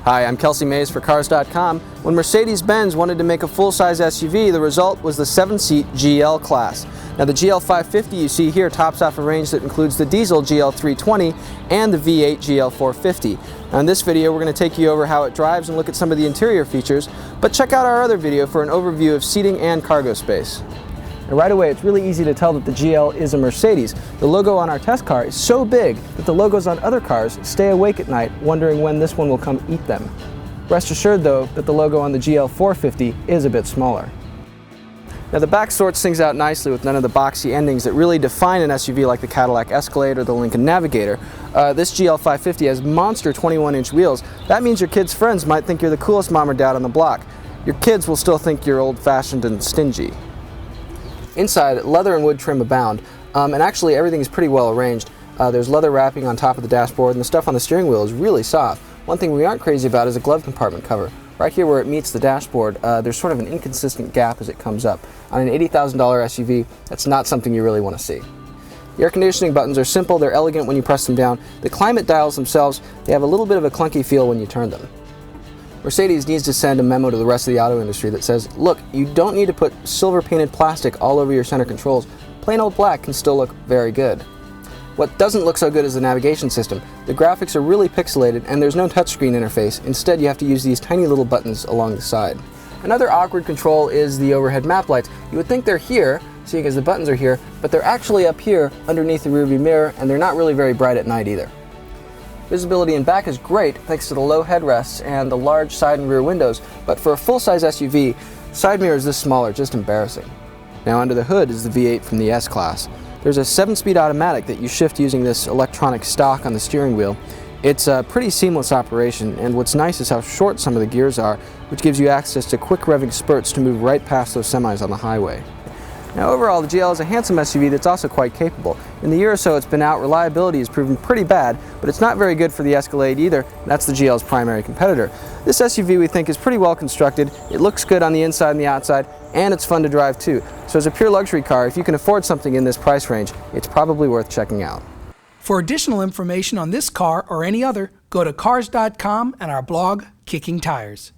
Hi, I'm Kelsey Mays for Cars.com. When Mercedes-Benz wanted to make a full-size SUV, the result was the 7-seat GL class. Now the GL550 you see here tops off a range that includes the diesel GL320 and the V8 GL450. Now in this video we're going to take you over how it drives and look at some of the interior features, but check out our other video for an overview of seating and cargo space. Now right away, it's really easy to tell that the GL is a Mercedes. The logo on our test car is so big that the logos on other cars stay awake at night wondering when this one will come eat them. Rest assured though that the logo on the GL450 is a bit smaller. Now the back sorts things out nicely with none of the boxy endings that really define an SUV like the Cadillac Escalade or the Lincoln Navigator. This GL550 has monster 21-inch wheels. That means your kids' friends might think you're the coolest mom or dad on the block. Your kids will still think you're old-fashioned and stingy. Inside, leather and wood trim abound, and actually everything is pretty well arranged. There's leather wrapping on top of the dashboard, and the stuff on the steering wheel is really soft. One thing we aren't crazy about is a glove compartment cover. Right here where it meets the dashboard, there's sort of an inconsistent gap as it comes up. On an $80,000 SUV, that's not something you really want to see. The air conditioning buttons are simple, they're elegant when you press them down. The climate dials themselves, they have a little bit of a clunky feel when you turn them. Mercedes needs to send a memo to the rest of the auto industry that says, look, you don't need to put silver painted plastic all over your center controls. Plain old black can still look very good. What doesn't look so good is the navigation system. The graphics are really pixelated and there's no touchscreen interface. Instead, you have to use these tiny little buttons along the side. Another awkward control is the overhead map lights. You would think they're here, seeing as the buttons are here, but they're actually up here underneath the rearview mirror, and they're not really very bright at night either. Visibility in back is great thanks to the low headrests and the large side and rear windows, but for a full-size SUV, side mirrors this small are just embarrassing. Now under the hood is the V8 from the S-Class. There's a 7-speed automatic that you shift using this electronic stalk on the steering wheel. It's a pretty seamless operation, and what's nice is how short some of the gears are, which gives you access to quick revving spurts to move right past those semis on the highway. Now overall, the GL is a handsome SUV that's also quite capable. In the year or so it's been out, reliability has proven pretty bad, but it's not very good for the Escalade either. That's the GL's primary competitor. This SUV we think is pretty well constructed, it looks good on the inside and the outside, and it's fun to drive too. So as a pure luxury car, if you can afford something in this price range, it's probably worth checking out. For additional information on this car or any other, go to Cars.com and our blog, Kicking Tires.